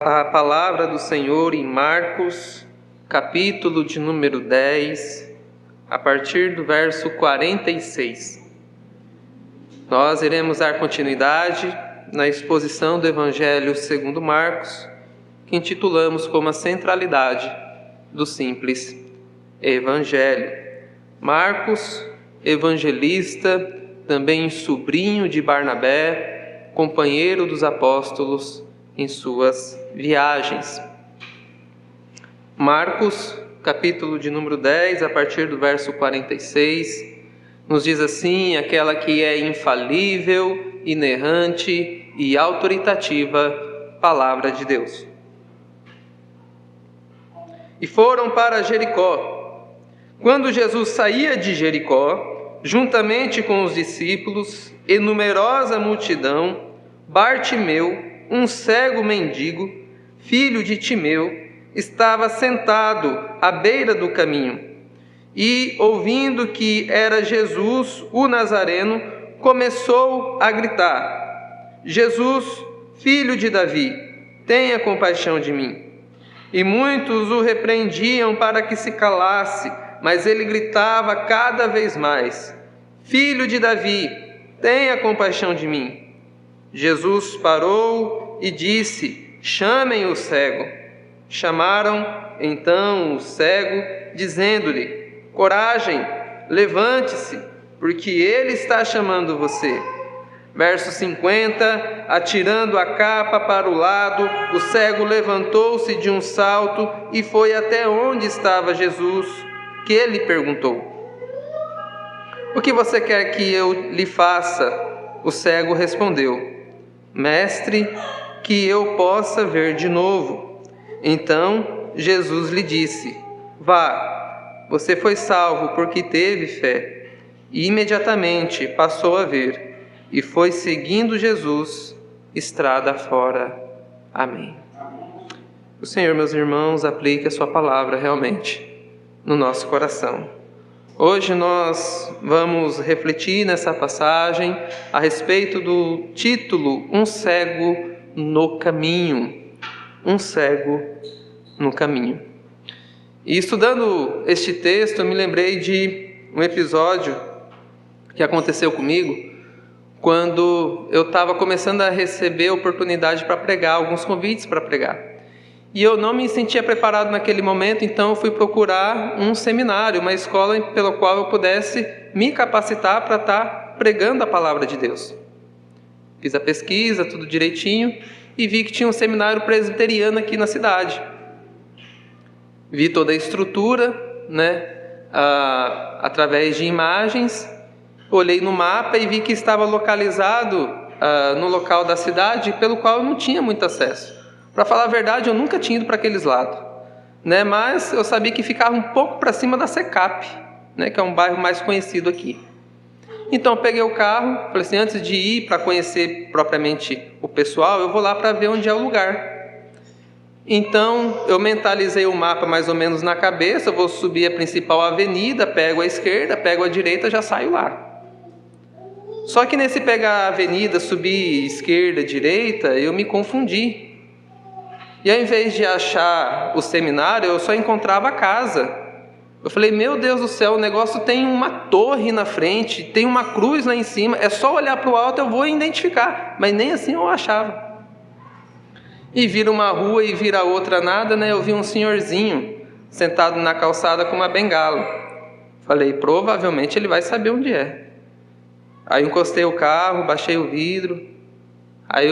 A palavra do Senhor em Marcos, capítulo de número 10, a partir do verso 46. Nós iremos dar continuidade na exposição do Evangelho segundo Marcos, que intitulamos como a centralidade do simples Evangelho. Marcos, evangelista, também sobrinho de Barnabé, companheiro dos apóstolos em suas viagens. Marcos, capítulo de número 10, a partir do verso 46, nos diz assim: aquela que é infalível, inerrante e autoritativa palavra de Deus. E foram para Jericó. Quando Jesus saía de Jericó, juntamente com os discípulos e numerosa multidão, Bartimeu, um cego mendigo, filho de Timeu, estava sentado à beira do caminho. E, ouvindo que era Jesus, o Nazareno, começou a gritar: Jesus, filho de Davi, tenha compaixão de mim. E muitos o repreendiam para que se calasse, mas ele gritava cada vez mais: Filho de Davi, tenha compaixão de mim. Jesus parou e disse: chamem o cego. Chamaram então o cego, dizendo-lhe: coragem, levante-se, porque ele está chamando você. Verso 50, atirando a capa para o lado, o cego levantou-se de um salto e foi até onde estava Jesus, que ele perguntou: o que você quer que eu lhe faça? O cego respondeu: Mestre, que eu possa ver de novo. Então Jesus lhe disse: vá, você foi salvo porque teve fé. E imediatamente passou a ver, e foi seguindo Jesus, estrada fora. Amém. O Senhor, meus irmãos, aplique a sua palavra realmente no nosso coração. Hoje nós vamos refletir nessa passagem a respeito do título Um Cego no Caminho. Um Cego no Caminho. E estudando este texto, eu me lembrei de um episódio que aconteceu comigo quando eu estava começando a receber oportunidade para pregar, alguns convites para pregar. E eu não me sentia preparado naquele momento, então eu fui procurar um seminário, uma escola pela qual eu pudesse me capacitar para estar pregando a palavra de Deus. Fiz a pesquisa, tudo direitinho, e vi que tinha um seminário presbiteriano aqui na cidade. Vi toda a estrutura, através de imagens, olhei no mapa e vi que estava localizado no local da cidade pelo qual eu não tinha muito acesso. Para falar a verdade, eu nunca tinha ido para aqueles lados, mas eu sabia que ficava um pouco para cima da Secap, que é um bairro mais conhecido aqui. Então eu peguei o carro, falei assim, antes de ir para conhecer propriamente o pessoal, eu vou lá para ver onde é o lugar. Então eu mentalizei o mapa mais ou menos na cabeça, eu vou subir a principal avenida, pego a esquerda, pego a direita, já saio lá. Só que nesse pegar a avenida, subir esquerda, direita, eu me confundi. E ao invés de achar o seminário, eu só encontrava a casa. Eu falei, meu Deus do céu, o negócio tem uma torre na frente, tem uma cruz lá em cima, é só olhar para o alto eu vou identificar. Mas nem assim eu achava. E vira uma rua e vira outra nada, eu vi um senhorzinho sentado na calçada com uma bengala. Falei, provavelmente ele vai saber onde é. Aí eu encostei o carro, baixei o vidro. Aí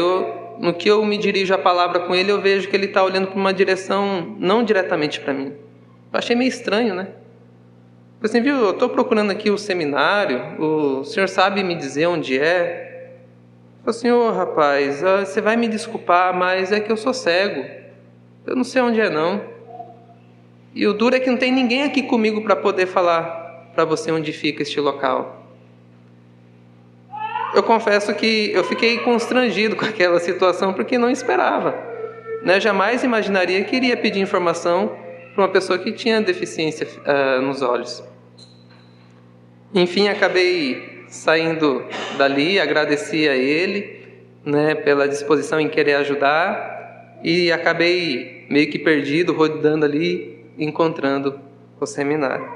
no que eu me dirijo a palavra com ele, eu vejo que ele está olhando para uma direção não diretamente para mim. Eu achei meio estranho, Falei assim, viu, eu estou procurando aqui o seminário, o senhor sabe me dizer onde é? Eu falei assim, rapaz, você vai me desculpar, mas é que eu sou cego. Eu não sei onde é não. E o duro é que não tem ninguém aqui comigo para poder falar para você onde fica este local. Eu confesso que eu fiquei constrangido com aquela situação porque não esperava. Jamais imaginaria que iria pedir informação para uma pessoa que tinha deficiência nos olhos. Enfim, acabei saindo dali, agradeci a ele, pela disposição em querer ajudar e acabei meio que perdido, rodando ali, encontrando o seminário.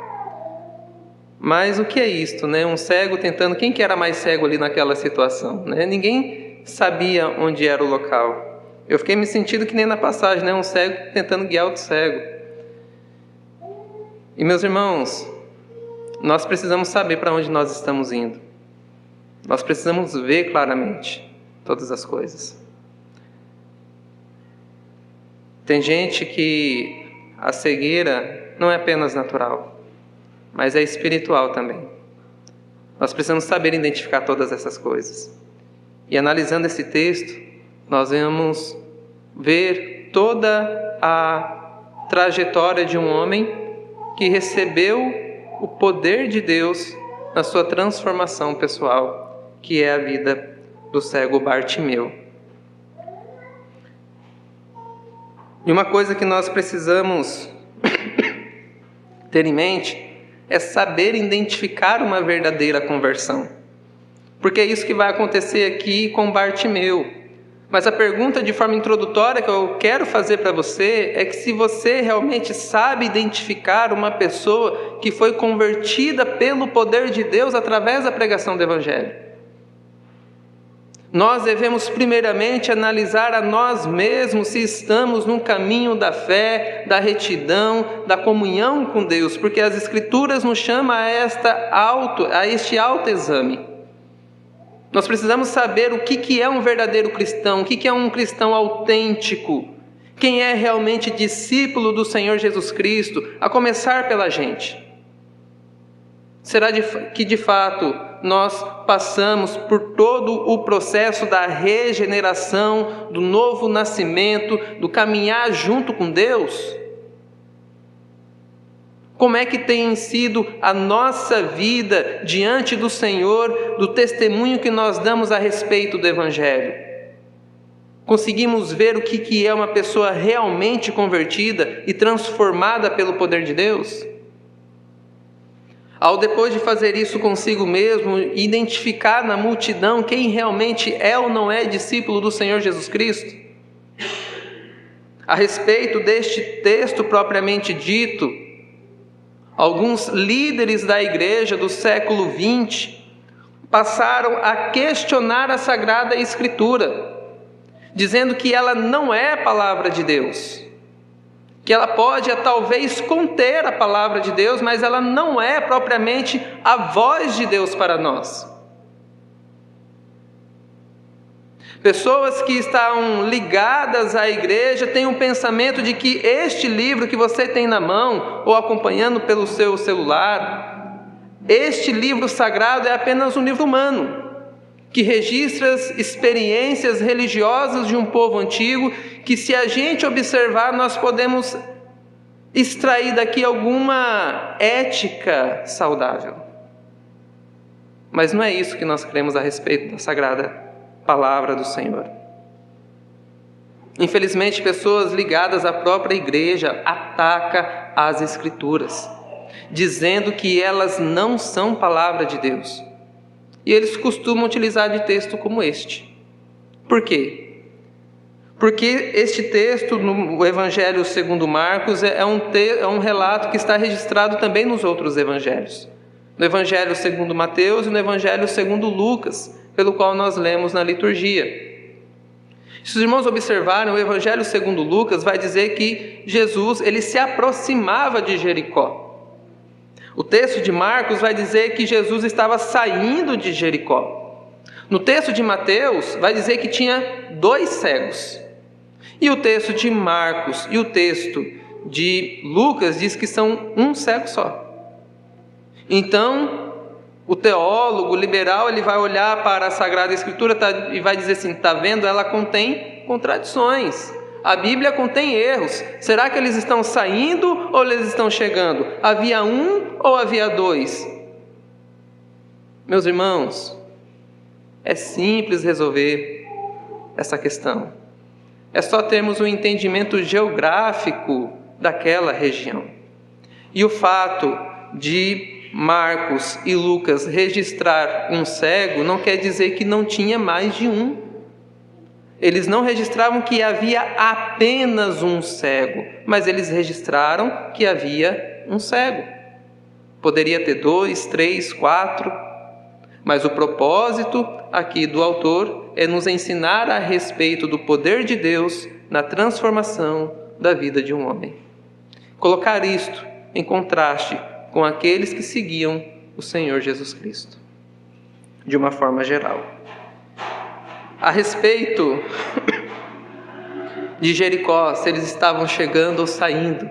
Mas o que é isto, né? Um cego tentando... Quem que era mais cego ali naquela situação, né? Ninguém sabia onde era o local. Eu fiquei me sentindo que nem na passagem, né? Um cego tentando guiar outro cego. E meus irmãos, nós precisamos saber para onde nós estamos indo. Nós precisamos ver claramente todas as coisas. Tem gente que a cegueira não é apenas natural, mas é espiritual também. Nós precisamos saber identificar todas essas coisas. E analisando esse texto, nós vamos ver toda a trajetória de um homem que recebeu o poder de Deus na sua transformação pessoal, que é a vida do cego Bartimeu. E uma coisa que nós precisamos ter em mente é saber identificar uma verdadeira conversão. Porque é isso que vai acontecer aqui com Bartimeu. Mas a pergunta de forma introdutória que eu quero fazer para você é que se você realmente sabe identificar uma pessoa que foi convertida pelo poder de Deus através da pregação do Evangelho. Nós devemos primeiramente analisar a nós mesmos se estamos no caminho da fé, da retidão, da comunhão com Deus, porque as Escrituras nos chamam a este autoexame. Nós precisamos saber o que é um verdadeiro cristão, o que é um cristão autêntico, quem é realmente discípulo do Senhor Jesus Cristo, a começar pela gente. Será que de fato nós passamos por todo o processo da regeneração, do novo nascimento, do caminhar junto com Deus? Como é que tem sido a nossa vida diante do Senhor, do testemunho que nós damos a respeito do Evangelho? Conseguimos ver o que é uma pessoa realmente convertida e transformada pelo poder de Deus? Ao depois de fazer isso consigo mesmo, identificar na multidão quem realmente é ou não é discípulo do Senhor Jesus Cristo? A respeito deste texto propriamente dito, alguns líderes da igreja do século XX passaram a questionar a Sagrada Escritura, dizendo que ela não é a palavra de Deus, que ela pode talvez conter a palavra de Deus, mas ela não é propriamente a voz de Deus para nós. Pessoas que estão ligadas à igreja têm um pensamento de que este livro que você tem na mão, ou acompanhando pelo seu celular, este livro sagrado é apenas um livro humano, que registra as experiências religiosas de um povo antigo, que se a gente observar, nós podemos extrair daqui alguma ética saudável. Mas não é isso que nós cremos a respeito da Sagrada Palavra do Senhor. Infelizmente, pessoas ligadas à própria igreja atacam as Escrituras, dizendo que elas não são palavra de Deus. E eles costumam utilizar de texto como este. Por quê? Porque este texto, no Evangelho segundo Marcos, é um relato que está registrado também nos outros evangelhos. No Evangelho segundo Mateus e no Evangelho segundo Lucas, pelo qual nós lemos na liturgia. Se os irmãos observarem, o Evangelho segundo Lucas vai dizer que Jesus ele se aproximava de Jericó. O texto de Marcos vai dizer que Jesus estava saindo de Jericó. No texto de Mateus vai dizer que tinha 2 cegos. E o texto de Marcos e o texto de Lucas diz que são um cego só. Então, o teólogo liberal ele vai olhar para a Sagrada Escritura e vai dizer assim, está vendo? Ela contém contradições. A Bíblia contém erros. Será que eles estão saindo ou eles estão chegando? Havia um ou havia 2? Meus irmãos, é simples resolver essa questão. É só termos um entendimento geográfico daquela região. E o fato de Marcos e Lucas registrar um cego não quer dizer que não tinha mais de um. Eles não registravam que havia apenas um cego, mas eles registraram que havia um cego. Poderia ter 2, 3, 4, mas o propósito aqui do autor é nos ensinar a respeito do poder de Deus na transformação da vida de um homem. Colocar isto em contraste com aqueles que seguiam o Senhor Jesus Cristo, de uma forma geral. A respeito de Jericó, se eles estavam chegando ou saindo,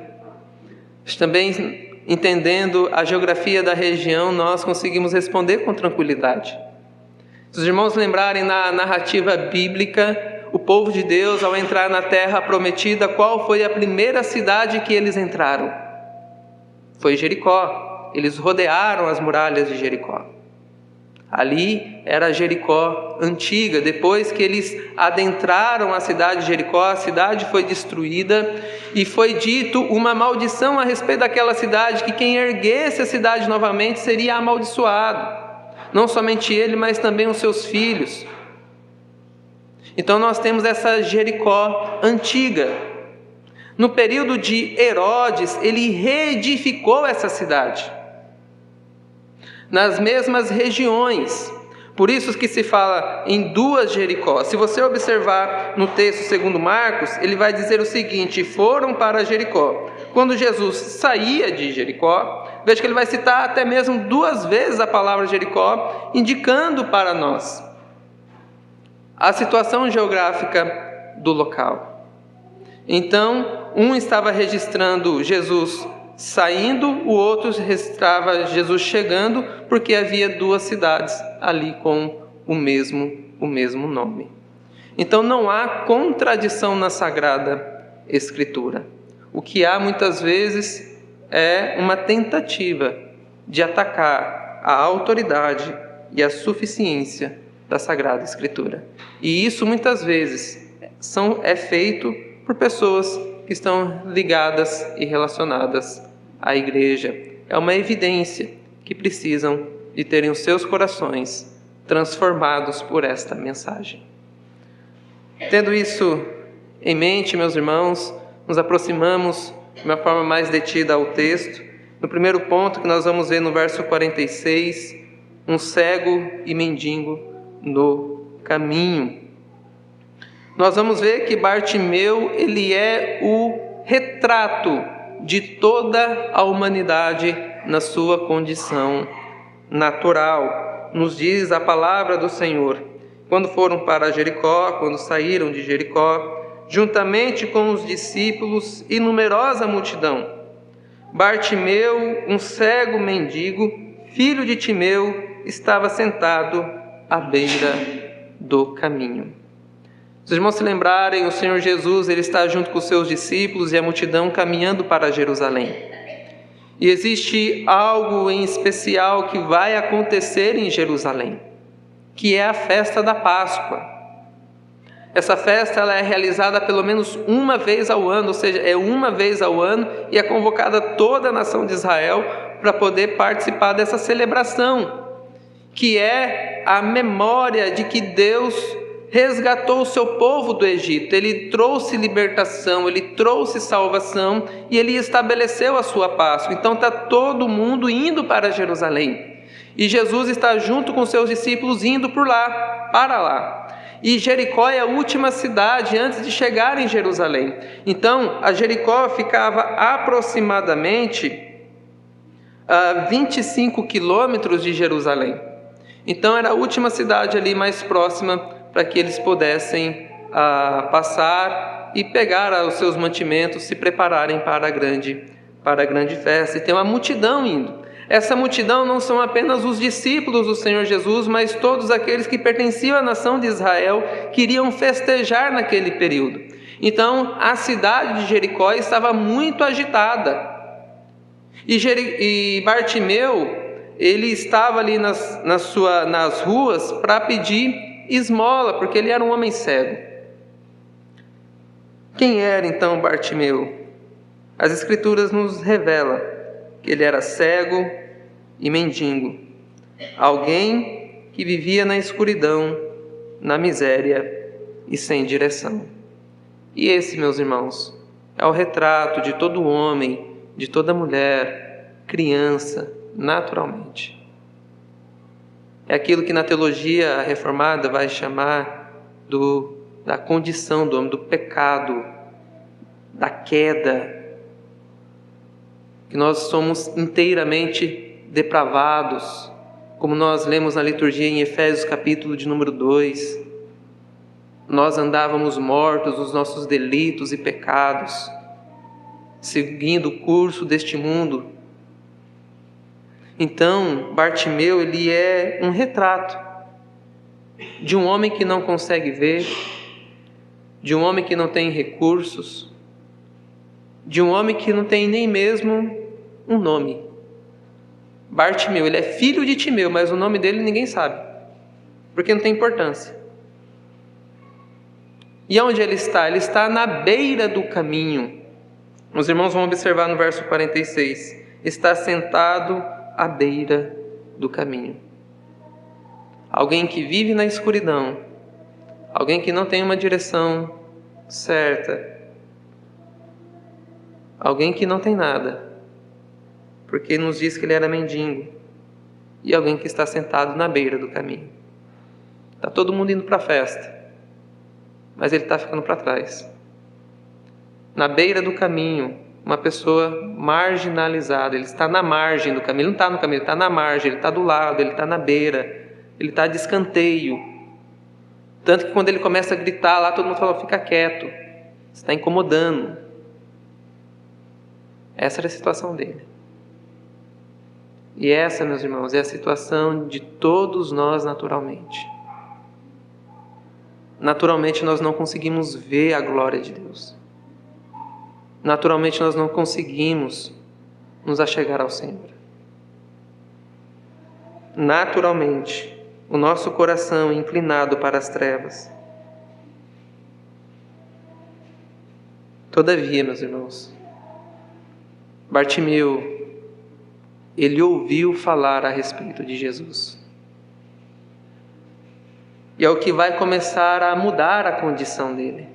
também entendendo a geografia da região, nós conseguimos responder com tranquilidade. Se os irmãos lembrarem na narrativa bíblica, o povo de Deus, ao entrar na terra prometida, qual foi a primeira cidade que eles entraram? Foi Jericó. Eles rodearam as muralhas de Jericó. Ali era Jericó antiga. Depois que eles adentraram a cidade de Jericó, a cidade foi destruída e foi dito uma maldição a respeito daquela cidade, que quem erguesse a cidade novamente seria amaldiçoado. Não somente ele, mas também os seus filhos. Então nós temos essa Jericó antiga. No período de Herodes, ele reedificou essa cidade nas mesmas regiões. Por isso que se fala em duas Jericó. Se você observar no texto segundo Marcos, ele vai dizer o seguinte: foram para Jericó. Quando Jesus saía de Jericó, veja que ele vai citar até mesmo 2 vezes a palavra Jericó, indicando para nós a situação geográfica do local. Então, um estava registrando Jesus saindo, o outro registrava Jesus chegando, porque havia 2 cidades ali com o mesmo nome. Então não há contradição na Sagrada Escritura. O que há muitas vezes é uma tentativa de atacar a autoridade e a suficiência da Sagrada Escritura. E isso muitas vezes é feito por pessoas que estão ligadas e relacionadas à igreja. É uma evidência que precisam de terem os seus corações transformados por esta mensagem. Tendo isso em mente, meus irmãos, nos aproximamos de uma forma mais detida ao texto. No primeiro ponto que nós vamos ver no verso 46, um cego e mendigo no caminho. Nós vamos ver que Bartimeu, ele é o retrato de toda a humanidade na sua condição natural. Nos diz a palavra do Senhor: quando foram para Jericó, quando saíram de Jericó, juntamente com os discípulos e numerosa multidão, Bartimeu, um cego mendigo, filho de Timeu, estava sentado à beira do caminho. Se os irmãos se lembrarem, o Senhor Jesus, ele está junto com os seus discípulos e a multidão caminhando para Jerusalém. E existe algo em especial que vai acontecer em Jerusalém, que é a festa da Páscoa. Essa festa ela é realizada pelo menos uma vez ao ano, ou seja, é uma vez ao ano, e é convocada toda a nação de Israel para poder participar dessa celebração, que é a memória de que Deus resgatou o seu povo do Egito. Ele trouxe libertação, ele trouxe salvação e ele estabeleceu a sua Páscoa. Então está todo mundo indo para Jerusalém. E Jesus está junto com seus discípulos indo para lá. E Jericó é a última cidade antes de chegar em Jerusalém. Então a Jericó ficava aproximadamente a 25 quilômetros de Jerusalém. Então era a última cidade ali mais próxima para que eles pudessem passar e pegar os seus mantimentos, se prepararem para a grande festa. E tem uma multidão indo. Essa multidão não são apenas os discípulos do Senhor Jesus, mas todos aqueles que pertenciam à nação de Israel, queriam festejar naquele período. Então a cidade de Jericó estava muito agitada. E Bartimeu, ele estava ali nas ruas para pedir esmola, porque ele era um homem cego. Quem era então Bartimeu? As Escrituras nos revelam que ele era cego e mendigo, alguém que vivia na escuridão, na miséria e sem direção. E esse, meus irmãos, é o retrato de todo homem, de toda mulher, criança, naturalmente. É aquilo que na teologia reformada vai chamar da condição do homem, do pecado, da queda, que nós somos inteiramente depravados, como nós lemos na liturgia em Efésios capítulo de número 2. Nós andávamos mortos nos nossos delitos e pecados, seguindo o curso deste mundo. Então, Bartimeu, ele é um retrato de um homem que não consegue ver, de um homem que não tem recursos, de um homem que não tem nem mesmo um nome. Bartimeu, ele é filho de Timeu, mas o nome dele ninguém sabe, porque não tem importância. E onde ele está? Ele está na beira do caminho. Os irmãos vão observar no verso 46. Está sentado à beira do caminho. Alguém que vive na escuridão, alguém que não tem uma direção certa, alguém que não tem nada, porque nos diz que ele era mendigo, e alguém que está sentado na beira do caminho. Está todo mundo indo para a festa, mas ele está ficando para trás. Na beira do caminho, uma pessoa marginalizada, ele está na margem do caminho, ele não está no caminho, ele está na margem, ele está do lado, ele está na beira, ele está de escanteio. Tanto que quando ele começa a gritar lá, todo mundo fala, fica quieto, você está incomodando. Essa era a situação dele. E essa, meus irmãos, é a situação de todos nós naturalmente. Naturalmente nós não conseguimos ver a glória de Deus. Naturalmente nós não conseguimos nos achegar ao Senhor. Naturalmente, o nosso coração é inclinado para as trevas. Todavia, meus irmãos, Bartimeu, ele ouviu falar a respeito de Jesus. E é o que vai começar a mudar a condição dele.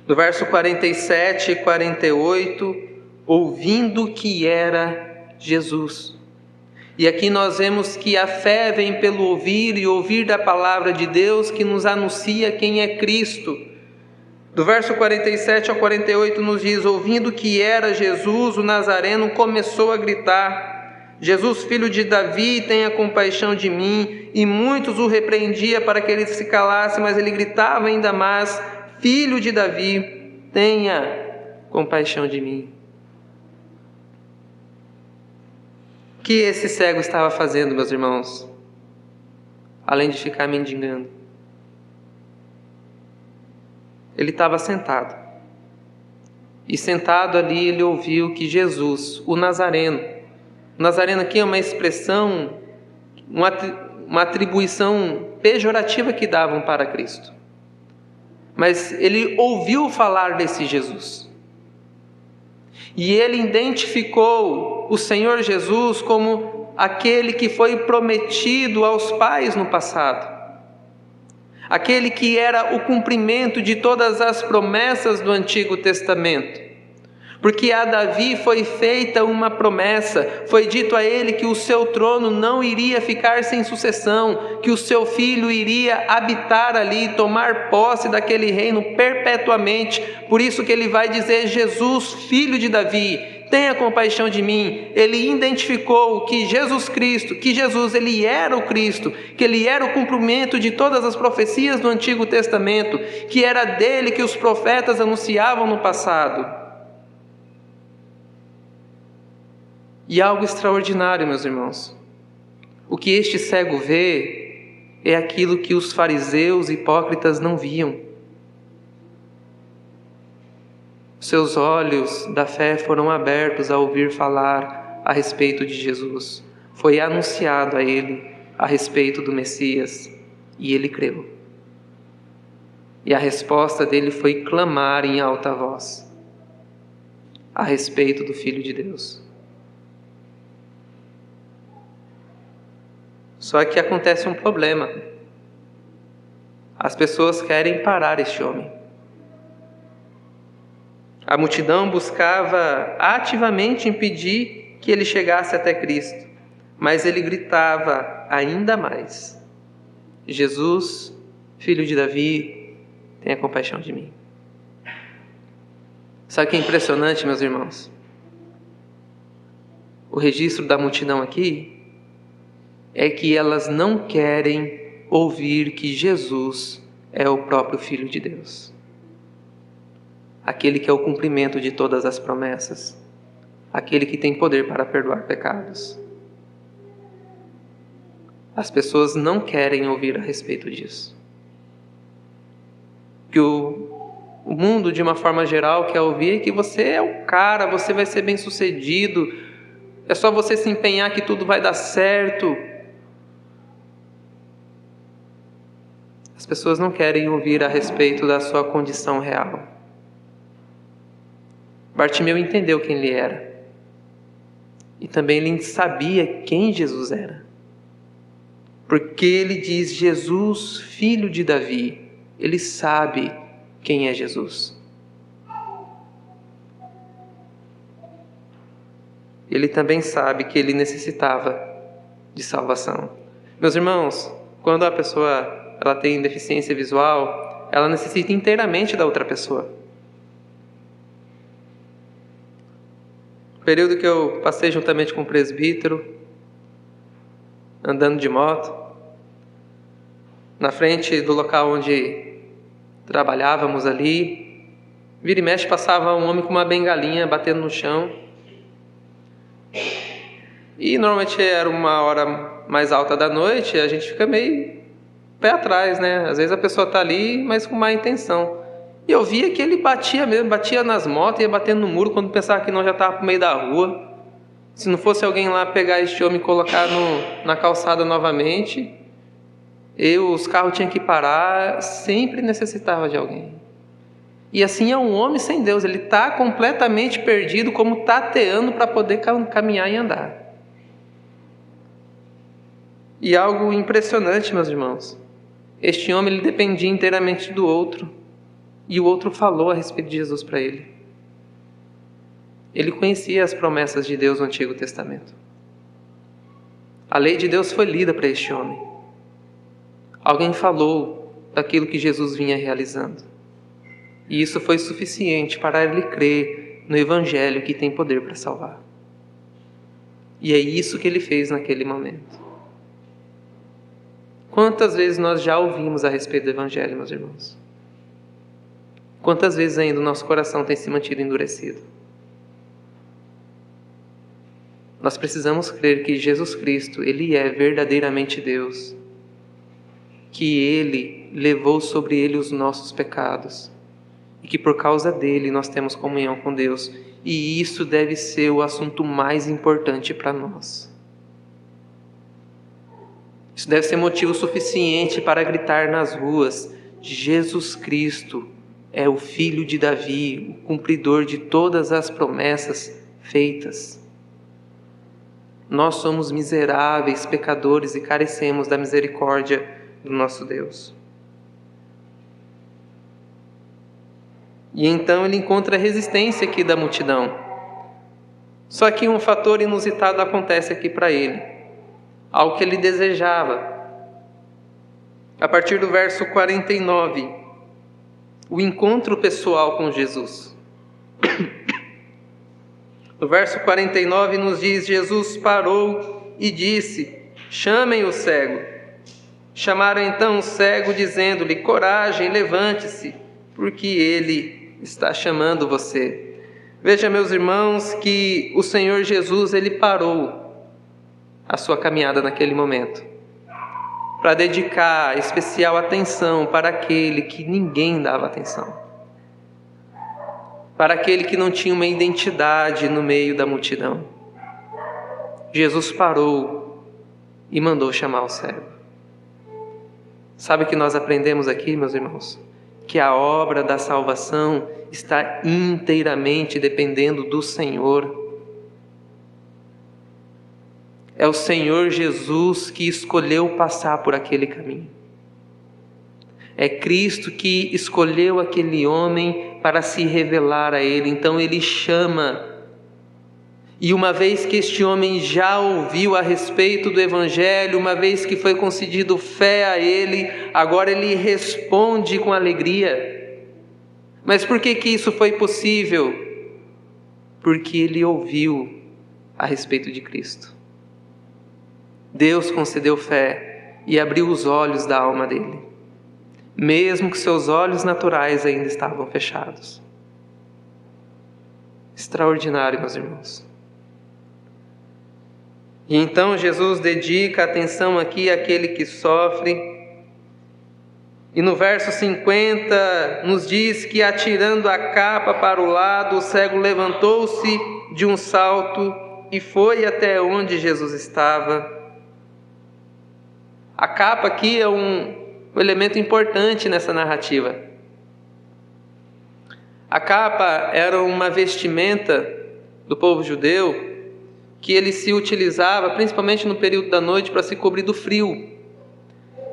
No verso 47 e 48, ouvindo que era Jesus. E aqui nós vemos que a fé vem pelo ouvir e ouvir da palavra de Deus que nos anuncia quem é Cristo. Do verso 47 ao 48 nos diz, ouvindo que era Jesus, o Nazareno começou a gritar, Jesus, filho de Davi, tenha compaixão de mim. E muitos o repreendiam para que ele se calasse, mas ele gritava ainda mais, filho de Davi, tenha compaixão de mim. O que esse cego estava fazendo, meus irmãos? Além de ficar mendigando. Ele estava sentado. E sentado ali ele ouviu que Jesus, o Nazareno aqui é uma expressão, uma atribuição pejorativa que davam para Cristo. Mas ele ouviu falar desse Jesus. E ele identificou o Senhor Jesus como aquele que foi prometido aos pais no passado. Aquele que era o cumprimento de todas as promessas do Antigo Testamento. Porque a Davi foi feita uma promessa, foi dito a ele que o seu trono não iria ficar sem sucessão, que o seu filho iria habitar ali, tomar posse daquele reino perpetuamente. Por isso que ele vai dizer, Jesus, filho de Davi, tenha compaixão de mim. Ele identificou que Jesus Cristo, que Jesus ele era o Cristo, que ele era o cumprimento de todas as profecias do Antigo Testamento, que era dele que os profetas anunciavam no passado. E algo extraordinário, meus irmãos. O que este cego vê é aquilo que os fariseus hipócritas não viam. Seus olhos da fé foram abertos a ouvir falar a respeito de Jesus. Foi anunciado a ele a respeito do Messias e ele creu. E a resposta dele foi clamar em alta voz a respeito do Filho de Deus. Só que acontece um problema. As pessoas querem parar este homem. A multidão buscava ativamente impedir que ele chegasse até Cristo, mas ele gritava ainda mais: Jesus, filho de Davi, tenha compaixão de mim. Sabe o que é impressionante, meus irmãos? O registro da multidão aqui é que elas não querem ouvir que Jesus é o próprio Filho de Deus, aquele que é o cumprimento de todas as promessas, aquele que tem poder para perdoar pecados. As pessoas não querem ouvir a respeito disso. Que o mundo, de uma forma geral, quer ouvir que você é o cara, você vai ser bem-sucedido, é só você se empenhar que tudo vai dar certo. As pessoas não querem ouvir a respeito da sua condição real. Bartimeu entendeu quem ele era. E também ele sabia quem Jesus era. Porque ele diz Jesus, filho de Davi. Ele sabe quem é Jesus. Ele também sabe que ele necessitava de salvação. Meus irmãos, quando a pessoa ela tem deficiência visual, ela necessita inteiramente da outra pessoa. No período que eu passei juntamente com o presbítero, andando de moto, na frente do local onde trabalhávamos ali, vira e mexe passava um homem com uma bengalinha batendo no chão. E normalmente era uma hora mais alta da noite, a gente fica meio pé atrás, né? Às vezes a pessoa está ali, mas com má intenção. E eu via que ele batia mesmo, batia nas motos, ia batendo no muro quando pensava que não já estava pro meio da rua. Se não fosse alguém lá pegar este homem e colocar na calçada novamente, os carros tinham que parar, sempre necessitava de alguém. E assim é um homem sem Deus, ele está completamente perdido, como tateando para poder caminhar e andar. E algo impressionante, meus irmãos, este homem ele dependia inteiramente do outro, e o outro falou a respeito de Jesus para ele. Ele conhecia as promessas de Deus no Antigo Testamento. A lei de Deus foi lida para este homem. Alguém falou daquilo que Jesus vinha realizando. E isso foi suficiente para ele crer no Evangelho que tem poder para salvar. E é isso que ele fez naquele momento. Quantas vezes nós já ouvimos a respeito do Evangelho, meus irmãos? Quantas vezes ainda o nosso coração tem se mantido endurecido? Nós precisamos crer que Jesus Cristo, Ele é verdadeiramente Deus. Que Ele levou sobre Ele os nossos pecados. E que por causa dele nós temos comunhão com Deus. E isso deve ser o assunto mais importante para nós. Isso deve ser motivo suficiente para gritar nas ruas: Jesus Cristo é o Filho de Davi, o cumpridor de todas as promessas feitas. Nós somos miseráveis, pecadores e carecemos da misericórdia do nosso Deus. E então ele encontra resistência aqui da multidão. Só que um fator inusitado acontece aqui para ele. Algo que ele desejava. A partir do verso 49, o encontro pessoal com Jesus. No verso 49 nos diz: Jesus parou e disse: chamem o cego. Chamaram então o cego, dizendo-lhe: coragem, levante-se, porque ele está chamando você. Veja, meus irmãos, que o Senhor Jesus, ele parou a sua caminhada naquele momento para dedicar especial atenção para aquele que ninguém dava atenção, para aquele que não tinha uma identidade no meio da multidão. Jesus parou e mandou chamar o cego. Sabe o que nós aprendemos aqui, meus irmãos? Que a obra da salvação está inteiramente dependendo do Senhor. É o Senhor Jesus que escolheu passar por aquele caminho. É Cristo que escolheu aquele homem para se revelar a ele. Então ele chama. E uma vez que este homem já ouviu a respeito do Evangelho, uma vez que foi concedido fé a ele, agora ele responde com alegria. Mas por que isso foi possível? Porque ele ouviu a respeito de Cristo. Deus concedeu fé e abriu os olhos da alma dele, mesmo que seus olhos naturais ainda estavam fechados. Extraordinário, meus irmãos. E então Jesus dedica atenção aqui àquele que sofre. E no verso 50 nos diz que, atirando a capa para o lado, o cego levantou-se de um salto e foi até onde Jesus estava. A capa aqui é um elemento importante nessa narrativa. A capa era uma vestimenta do povo judeu que ele se utilizava principalmente no período da noite para se cobrir do frio.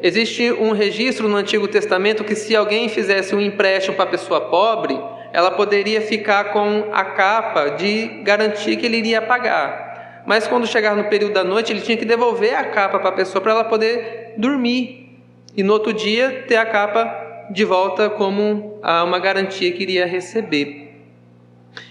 Existe um registro no Antigo Testamento que, se alguém fizesse um empréstimo para a pessoa pobre, ela poderia ficar com a capa de garantir que ele iria pagar. Mas quando chegava no período da noite, ele tinha que devolver a capa para a pessoa para ela poder dormir. E no outro dia ter a capa de volta como uma garantia que iria receber.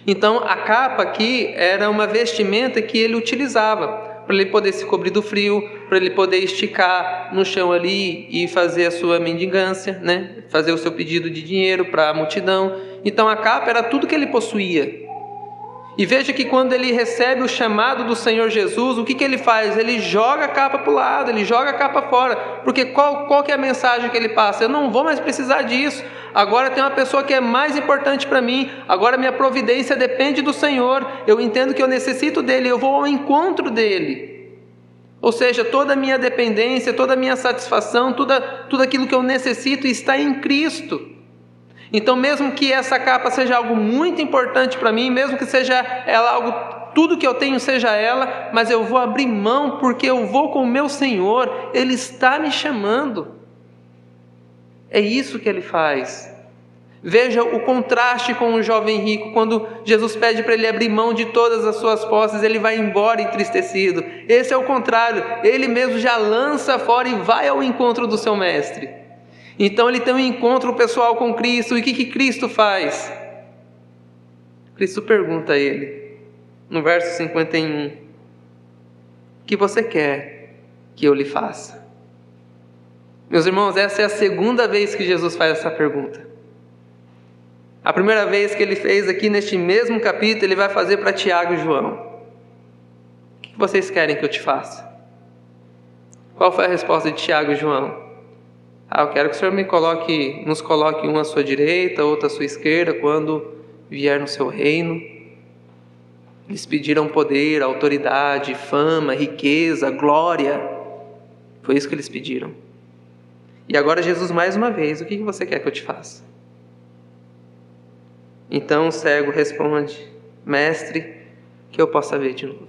Então a capa aqui era uma vestimenta que ele utilizava para ele poder se cobrir do frio, para ele poder esticar no chão ali e fazer a sua mendigância, né? Fazer o seu pedido de dinheiro para a multidão. Então a capa era tudo que ele possuía. E veja que quando ele recebe o chamado do Senhor Jesus, o que ele faz? Ele joga a capa para o lado, ele joga a capa fora. Porque qual que é a mensagem que ele passa? Eu não vou mais precisar disso. Agora tem uma pessoa que é mais importante para mim. Agora minha providência depende do Senhor. Eu entendo que eu necessito dele, eu vou ao encontro dele. Ou seja, toda a minha dependência, toda a minha satisfação, tudo aquilo que eu necessito está em Cristo. Então, mesmo que essa capa seja algo muito importante para mim, mesmo que seja ela algo, tudo que eu tenho seja ela, mas eu vou abrir mão porque eu vou com o meu Senhor, Ele está me chamando. É isso que Ele faz. Veja o contraste com o jovem rico. Quando Jesus pede para ele abrir mão de todas as suas posses, ele vai embora entristecido. Esse é o contrário, ele mesmo já lança fora e vai ao encontro do seu mestre. Então ele tem um encontro pessoal com Cristo. E o que Cristo faz? Cristo pergunta a ele, no verso 51, o que você quer que eu lhe faça? Meus irmãos, essa é a segunda vez que Jesus faz essa pergunta. A primeira vez que ele fez aqui neste mesmo capítulo, ele vai fazer para Tiago e João. O que vocês querem que eu te faça? Qual foi a resposta de Tiago e João? Eu quero que o Senhor nos coloque um à sua direita, outro à sua esquerda, quando vier no seu reino. Eles pediram poder, autoridade, fama, riqueza, glória. Foi isso que eles pediram. E agora Jesus mais uma vez, o que você quer que eu te faça? Então o cego responde, mestre, que eu possa ver de novo.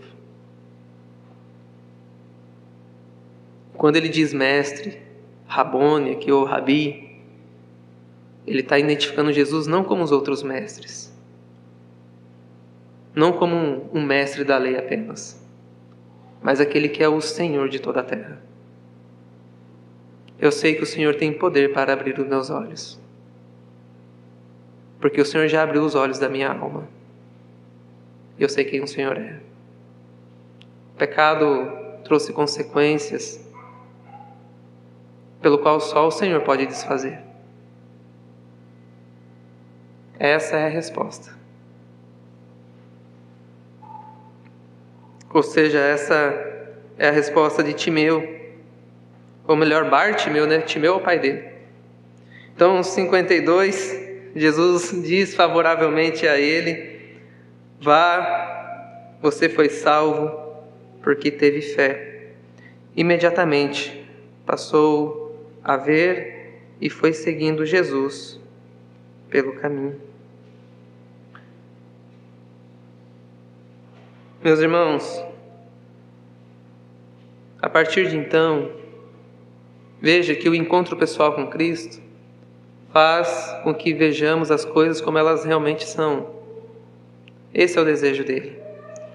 Quando ele diz mestre, Rabone, aqui ou Rabi, ele está identificando Jesus não como os outros mestres, não como um mestre da lei apenas, mas aquele que é o Senhor de toda a terra. Eu sei que o Senhor tem poder para abrir os meus olhos, porque o Senhor já abriu os olhos da minha alma. Eu sei quem o Senhor é. O pecado trouxe consequências pelo qual só o Senhor pode desfazer. Essa é a resposta. Ou seja, essa é a resposta de Timeu, ou melhor, Bartimeu, né? Timeu é o pai dele. Então, 52, Jesus diz favoravelmente a ele, vá, você foi salvo, porque teve fé. Imediatamente passou a ver e foi seguindo Jesus pelo caminho. Meus irmãos, a partir de então, veja que o encontro pessoal com Cristo faz com que vejamos as coisas como elas realmente são. Esse é o desejo dele,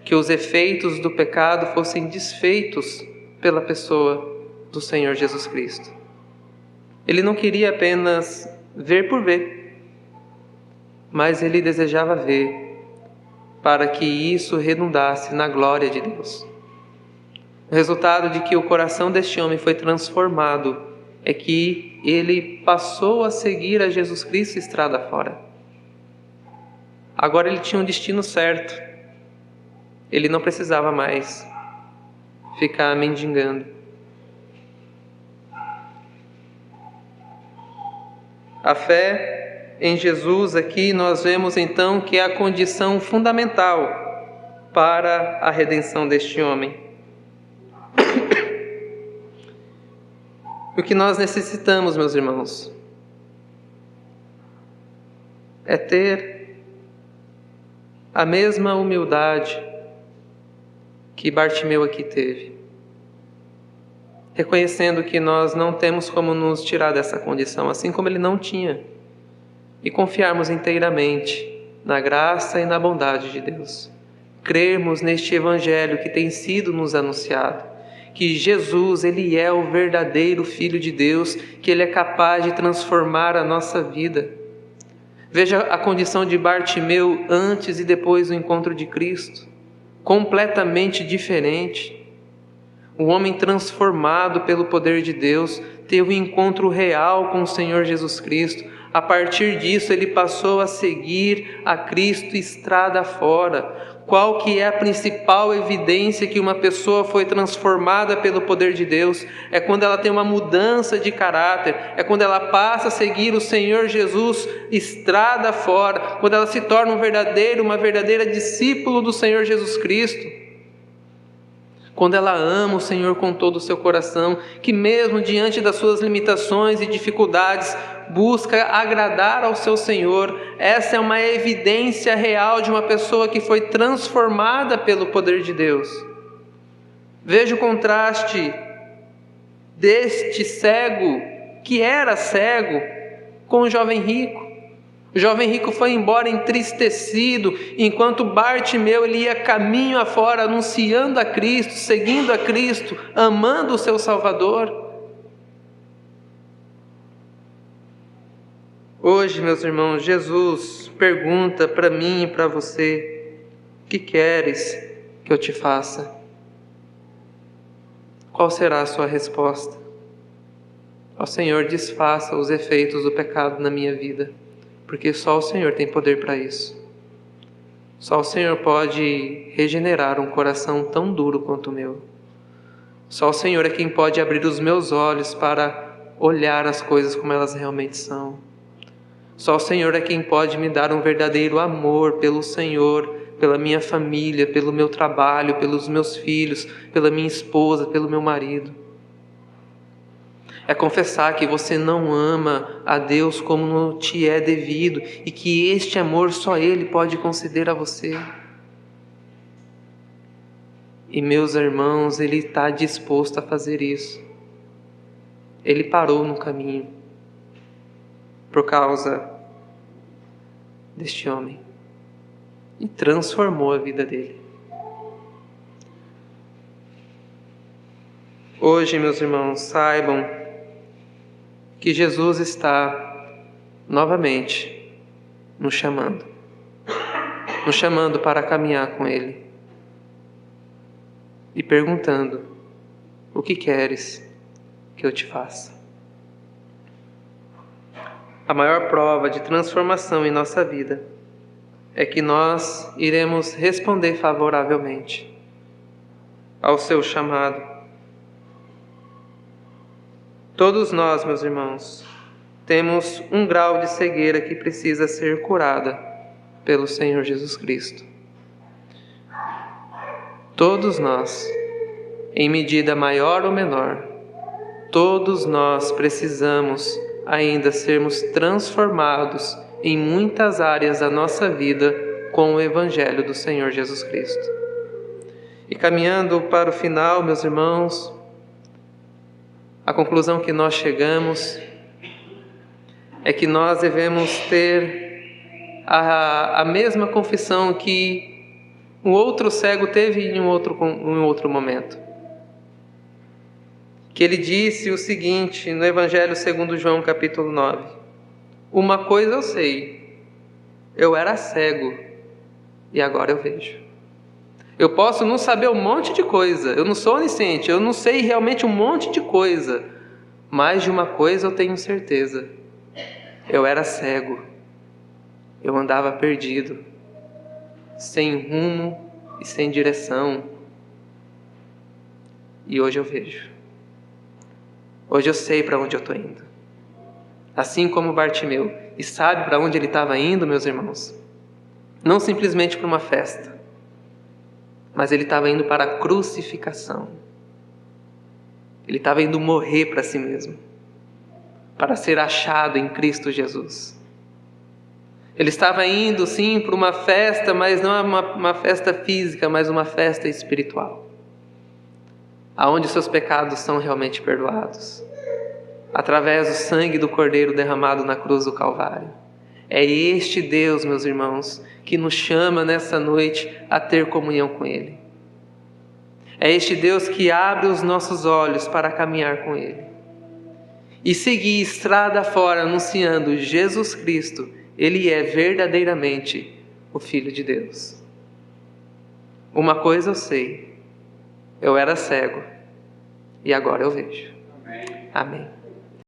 que os efeitos do pecado fossem desfeitos pela pessoa do Senhor Jesus Cristo. Ele não queria apenas ver por ver, mas ele desejava ver para que isso redundasse na glória de Deus. O resultado de que o coração deste homem foi transformado é que ele passou a seguir a Jesus Cristo estrada fora. Agora ele tinha um destino certo. Ele não precisava mais ficar mendigando. A fé em Jesus aqui nós vemos então que é a condição fundamental para a redenção deste homem. O que nós necessitamos, meus irmãos, é ter a mesma humildade que Bartimeu aqui teve, reconhecendo que nós não temos como nos tirar dessa condição, assim como ele não tinha, e confiarmos inteiramente na graça e na bondade de Deus. Crermos neste Evangelho que tem sido nos anunciado, que Jesus, Ele é o verdadeiro Filho de Deus, que Ele é capaz de transformar a nossa vida. Veja a condição de Bartimeu antes e depois do encontro de Cristo, completamente diferente. O homem transformado pelo poder de Deus teve um encontro real com o Senhor Jesus Cristo. A partir disso, ele passou a seguir a Cristo estrada fora. Qual que é a principal evidência que uma pessoa foi transformada pelo poder de Deus? É quando ela tem uma mudança de caráter, é quando ela passa a seguir o Senhor Jesus estrada fora, quando ela se torna uma verdadeira discípulo do Senhor Jesus Cristo. Quando ela ama o Senhor com todo o seu coração, que mesmo diante das suas limitações e dificuldades, busca agradar ao seu Senhor. Essa é uma evidência real de uma pessoa que foi transformada pelo poder de Deus. Veja o contraste deste cego, que era cego, com o jovem rico. O jovem rico foi embora entristecido, enquanto Bartimeu ele ia caminho afora, anunciando a Cristo, seguindo a Cristo, amando o seu Salvador. Hoje, meus irmãos, Jesus pergunta para mim e para você: o que queres que eu te faça? Qual será a sua resposta? Ó Senhor, desfaça os efeitos do pecado na minha vida, porque só o Senhor tem poder para isso. Só o Senhor pode regenerar um coração tão duro quanto o meu. Só o Senhor é quem pode abrir os meus olhos para olhar as coisas como elas realmente são. Só o Senhor é quem pode me dar um verdadeiro amor pelo Senhor, pela minha família, pelo meu trabalho, pelos meus filhos, pela minha esposa, pelo meu marido. É confessar que você não ama a Deus como te é devido e que este amor só Ele pode conceder a você. E meus irmãos, Ele está disposto a fazer isso. Ele parou no caminho por causa deste homem e transformou a vida dele. Hoje, meus irmãos, saibam que Jesus está novamente nos chamando para caminhar com Ele e perguntando: o que queres que eu te faça? A maior prova de transformação em nossa vida é que nós iremos responder favoravelmente ao seu chamado. Todos nós, meus irmãos, temos um grau de cegueira que precisa ser curada pelo Senhor Jesus Cristo. Todos nós, em medida maior ou menor, todos nós precisamos ainda sermos transformados em muitas áreas da nossa vida com o Evangelho do Senhor Jesus Cristo. E caminhando para o final, meus irmãos, a conclusão que nós chegamos é que nós devemos ter a mesma confissão que o outro cego teve em um outro momento. Que ele disse o seguinte no Evangelho segundo João, capítulo 9. Uma coisa eu sei, eu era cego e agora eu vejo. Eu posso não saber um monte de coisa, eu não sou onisciente, eu não sei realmente um monte de coisa, mas de uma coisa eu tenho certeza. Eu era cego, eu andava perdido, sem rumo e sem direção. E hoje eu vejo. Hoje eu sei para onde eu estou indo. Assim como Bartimeu. E sabe para onde ele estava indo, meus irmãos? Não simplesmente para uma festa, mas ele estava indo para a crucificação. Ele estava indo morrer para si mesmo, para ser achado em Cristo Jesus. Ele estava indo, sim, para uma festa, mas não uma festa física, mas uma festa espiritual, aonde seus pecados são realmente perdoados, através do sangue do Cordeiro derramado na cruz do Calvário. É este Deus, meus irmãos, que nos chama nessa noite a ter comunhão com Ele. É este Deus que abre os nossos olhos para caminhar com Ele e seguir estrada fora anunciando Jesus Cristo. Ele é verdadeiramente o Filho de Deus. Uma coisa eu sei, eu era cego e agora eu vejo. Amém.